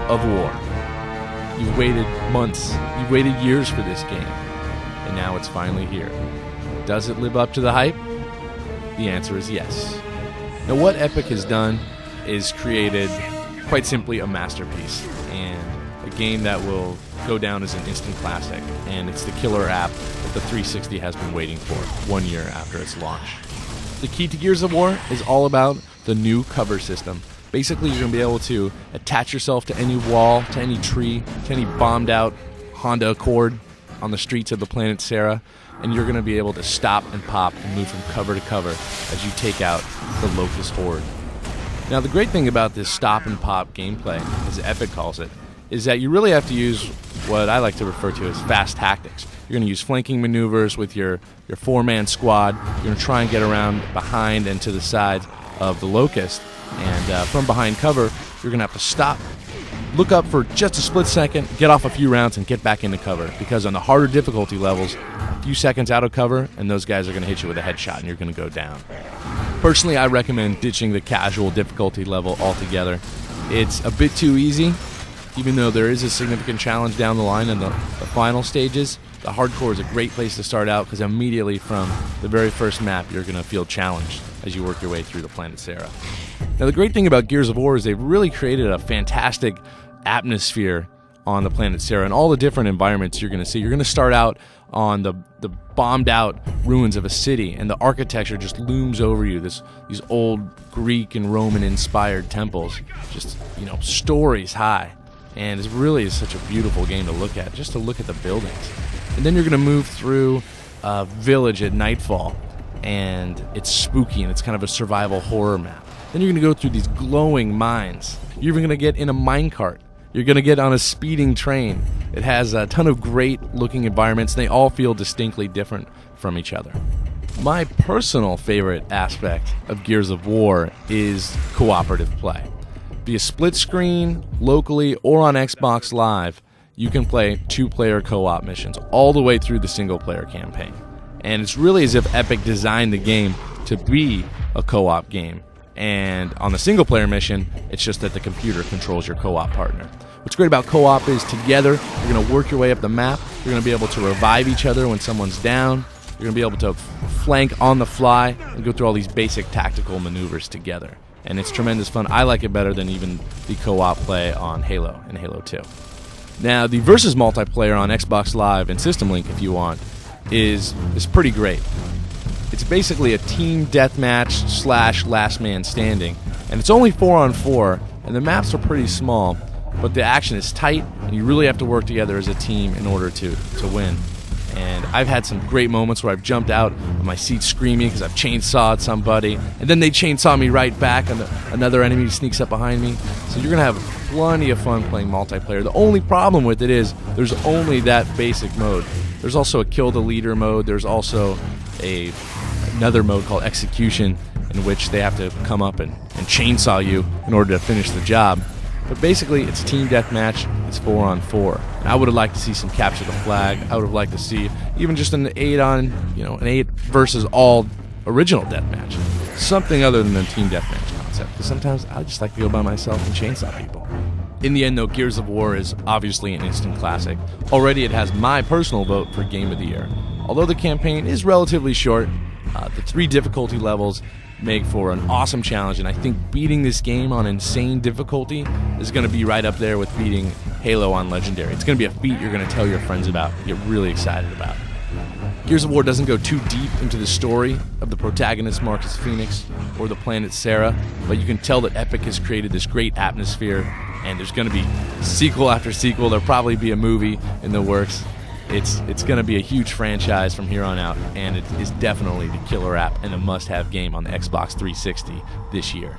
of War. You've waited months, you've waited years for this game, and now it's finally here. Does it live up to the hype? The answer is yes. Now, what Epic has done is created, quite simply, a masterpiece, and a game that will go down as an instant classic, and it's the killer app that the 360 has been waiting for 1 year after its launch. The key to Gears of War is all about the new cover system. Basically, you're going to be able to attach yourself to any wall, to any tree, to any bombed out Honda Accord on the streets of the planet Sera, and you're going to be able to stop and pop and move from cover to cover as you take out the Locust Horde. Now, the great thing about this stop and pop gameplay, as Epic calls it, is that you really have to use what I like to refer to as fast tactics. You're going to use flanking maneuvers with your four-man squad. You're going to try and get around behind and to the sides of the Locust, and from behind cover, you're going to have to stop, look up for just a split second, get off a few rounds, and get back into cover, because on the harder difficulty levels, a few seconds out of cover, and those guys are going to hit you with a headshot, and you're going to go down. Personally, I recommend ditching the casual difficulty level altogether. It's a bit too easy, even though there is a significant challenge down the line in the final stages. The hardcore is a great place to start out, because immediately from the very first map, you're going to feel challenged as you work your way through the planet Sera. Now, the great thing about Gears of War is they've really created a fantastic atmosphere on the planet Sera and all the different environments you're going to see. You're going to start out on the bombed out ruins of a city, and the architecture just looms over you, these old Greek and Roman inspired temples, just, stories high. And it really is such a beautiful game to look at, just to look at the buildings. And then you're going to move through a village at nightfall, and it's spooky, and it's kind of a survival horror map. Then you're going to go through these glowing mines. You're even going to get in a minecart. You're going to get on a speeding train. It has a ton of great-looking environments, and they all feel distinctly different from each other. My personal favorite aspect of Gears of War is cooperative play. Via split screen, locally, or on Xbox Live, you can play two-player co-op missions all the way through the single-player campaign. And it's really as if Epic designed the game to be a co-op game. And on the single-player mission, it's just that the computer controls your co-op partner. What's great about co-op is together, you're going to work your way up the map. You're going to be able to revive each other when someone's down. You're going to be able to flank on the fly and go through all these basic tactical maneuvers together. And it's tremendous fun. I like it better than even the co-op play on Halo and Halo 2. Now, the versus multiplayer on Xbox Live and System Link, if you want, is pretty great. It's basically a team deathmatch / last man standing, and it's only 4-on-4, and the maps are pretty small, but the action is tight, and you really have to work together as a team in order to win. And I've had some great moments where I've jumped out of my seat screaming because I've chainsawed somebody, and then they chainsaw me right back, and another enemy sneaks up behind me. So you're going to have plenty of fun playing multiplayer. The only problem with it is there's only that basic mode. There's also a kill the leader mode. There's also another mode called execution, in which they have to come up and chainsaw you in order to finish the job. But basically, it's team deathmatch. It's 4-on-4. And I would have liked to see some capture the flag. I would have liked to see even just an 8 versus all original deathmatch. Something other than the team deathmatch concept. Because sometimes I just like to go by myself and chainsaw people. In the end, though, Gears of War is obviously an instant classic. Already, it has my personal vote for Game of the Year. Although the campaign is relatively short, the 3 difficulty levels make for an awesome challenge, and I think beating this game on insane difficulty is going to be right up there with beating Halo on Legendary. It's going to be a feat you're going to tell your friends about, get really excited about. Gears of War doesn't go too deep into the story of the protagonist Marcus Phoenix or the planet Sera, but you can tell that Epic has created this great atmosphere, and there's going to be sequel after sequel. There'll probably be a movie in the works. It's going to be a huge franchise from here on out, and it is definitely the killer app and a must-have game on the Xbox 360 this year.